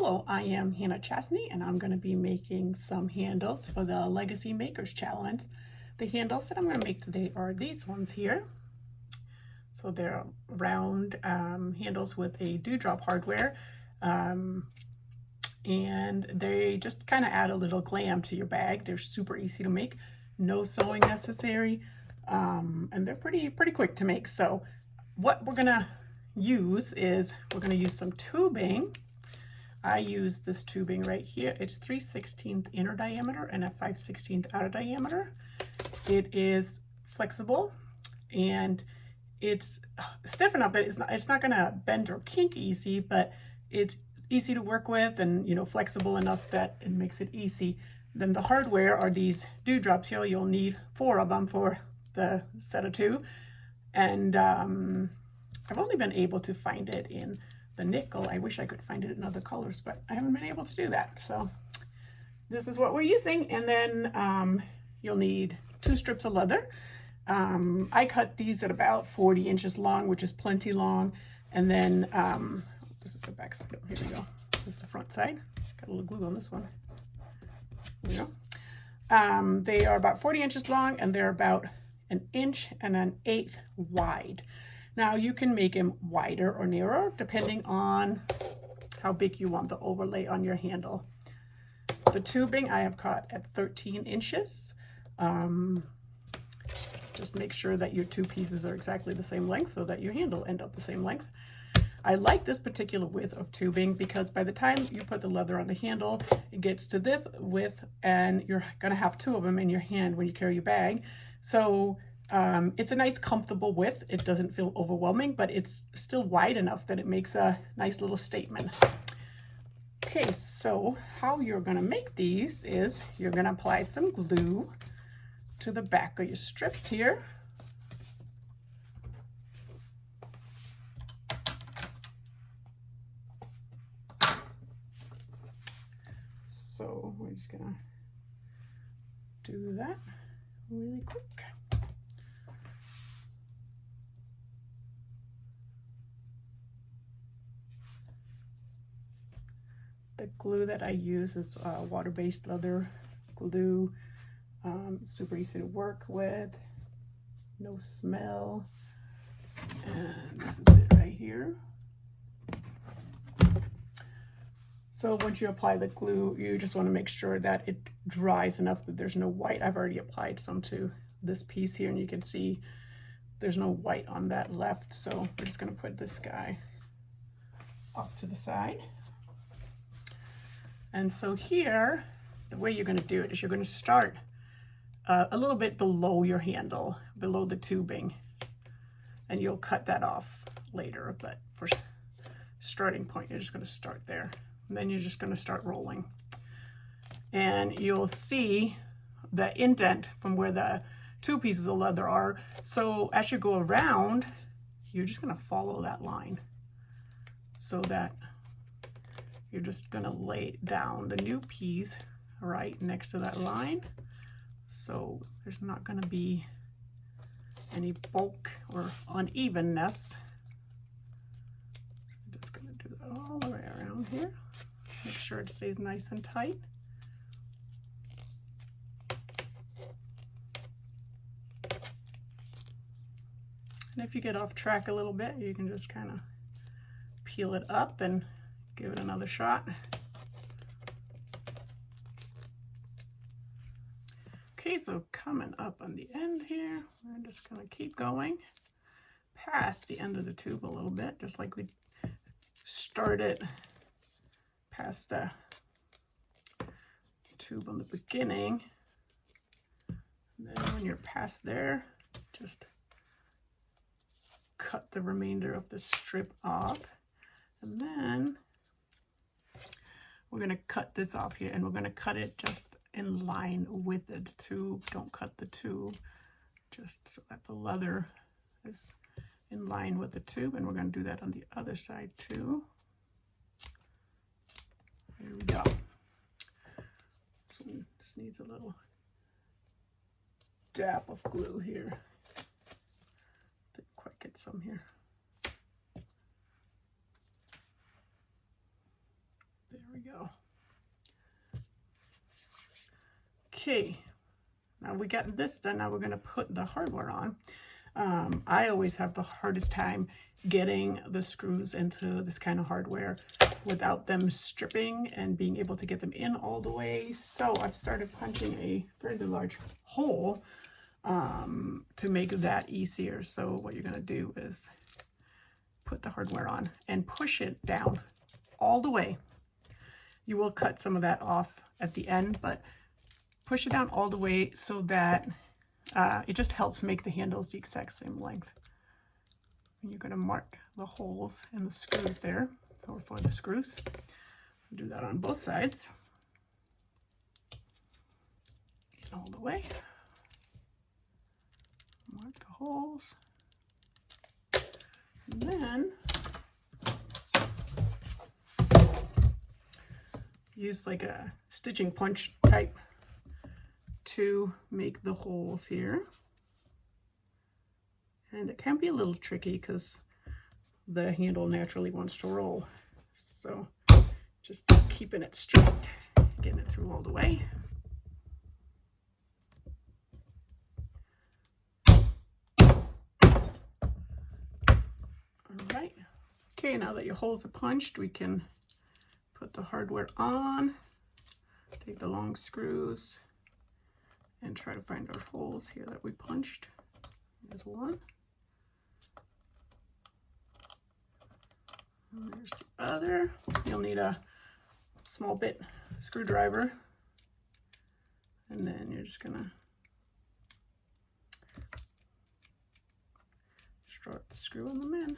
Hello, I am Hanne Chasney and I'm going to be making some handles for the Legacy Makers Challenge. The handles that I'm going to make today are these ones here. So they're round handles with a dewdrop hardware, and they just kind of add a little glam to your bag. They're super easy to make, no sewing necessary, and they're pretty quick to make. So what we're going to use is we're going to use some tubing. I use this tubing right here. It's 3/16 inner diameter and a 5/16 outer diameter. It is flexible and it's stiff enough that it's not gonna bend or kink easy, but it's easy to work with and flexible enough that it makes it easy. Then the hardware are these dewdrops here. You'll need 4 of them for the set of 2. And I've only been able to find it in the nickel. I wish I could find it in other colors, but I haven't been able to do that. So this is what we're using. And then you'll need 2 strips of leather. I cut these at about 40 inches long, which is plenty long. And then this is the back side. Oh, here we go. This is the front side. Got a little glue on this one. There we go. They are about 40 inches long and they're about 1 inch and 1/8 wide. Now you can make them wider or narrower depending on how big you want the overlay on your handle. The tubing I have cut at 13 inches. Just make sure that your 2 pieces are exactly the same length so that your handle end up the same length. I like this particular width of tubing because by the time you put the leather on the handle, it gets to this width and you're gonna have 2 of them in your hand when you carry your bag. So it's a nice comfortable width. It doesn't feel overwhelming, but it's still wide enough that it makes a nice little statement. Okay, so how you're gonna make these is you're gonna apply some glue to the back of your strips here. So we're just gonna do that really quick. The glue that I use is water-based leather glue. Super easy to work with, no smell, and this is it right here. So once you apply the glue, you just want to make sure that it dries enough that there's no white. I've already applied some to this piece here and you can see there's no white on that left. So we're just going to put this guy off to the side. And so here, the way you're going to do it is you're going to start a little bit below your handle, below the tubing, and you'll cut that off later. But for starting point, you're just going to start there. And then you're just going to start rolling. And you'll see the indent from where the 2 pieces of leather are. So as you go around, you're just going to follow that line so that you're just going to lay down the new piece right next to that line. So there's not going to be any bulk or unevenness. So I'm just going to do that all the way around here. Make sure it stays nice and tight. And if you get off track a little bit, you can just kind of peel it up and give it another shot. Okay, so coming up on the end here, we're just going to keep going past the end of the tube a little bit, just like we started past the tube on the beginning. And then when you're past there, just cut the remainder of the strip off. And then we're going to cut this off here, and we're going to cut it just in line with the tube. Don't cut the tube, just so that the leather is in line with the tube. And we're going to do that on the other side too. There we go. So this needs a little dab of glue here. Didn't quite get some here. There we we go. Okay, now we got this done. Now we're going to put the hardware on. I always have the hardest time getting the screws into this kind of hardware without them stripping and being able to get them in all the way. So I've started punching a fairly large hole to make that easier. So what you're going to do is put the hardware on and push it down all the way. You will cut some of that off at the end, but push it down all the way so that it just helps make the handles the exact same length. And you're going to mark the holes in the screws there, or for the screws. Do that on both sides. All the way. Mark the holes. And then use like a stitching punch type to make the holes here. And it can be a little tricky because the handle naturally wants to roll. So just keeping it straight, getting it through all the way. All right. Okay, now that your holes are punched, we can put the hardware on, take the long screws, and try to find our holes here that we punched. There's one. And there's the other. You'll need a small bit screwdriver. And then you're just gonna start screwing them in.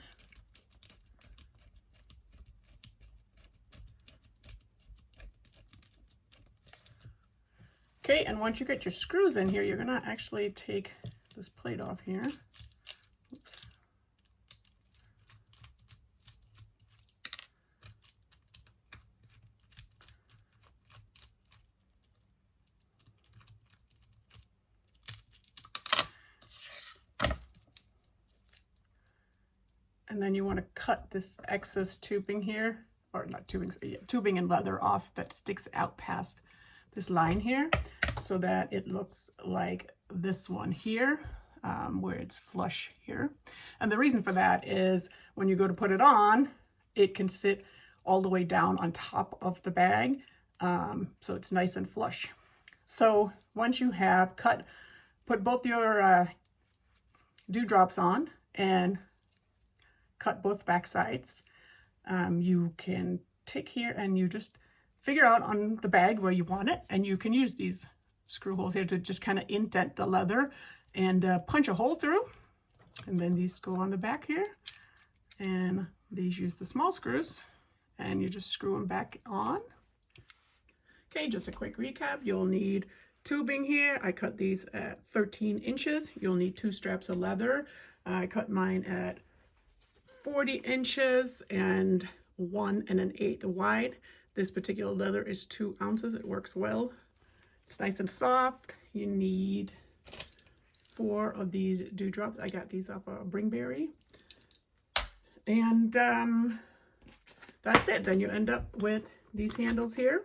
Okay, and once you get your screws in here, you're gonna actually take this plate off here. Oops. And then you want to cut this excess tubing here, or not tubing, yeah, tubing and leather off that sticks out past this line here, so that it looks like this one here, where it's flush here. And the reason for that is when you go to put it on, it can sit all the way down on top of the bag, so it's nice and flush. So once you have put both your dewdrops on and cut both back sides, you can take here and you just figure out on the bag where you want it, and you can use these screw holes here to just kind of indent the leather and punch a hole through. And then these go on the back here, and these use the small screws, and you just screw them back on. Okay, just a quick recap. You'll need tubing here. I cut these at 13 inches. You'll need 2 straps of leather. I cut mine at 40 inches and 1 1/8 wide. This particular leather is 2 ounces. It works well. It's nice and soft. You need 4 of these dewdrops. I got these off of Bringberry. And that's it. Then you end up with these handles here.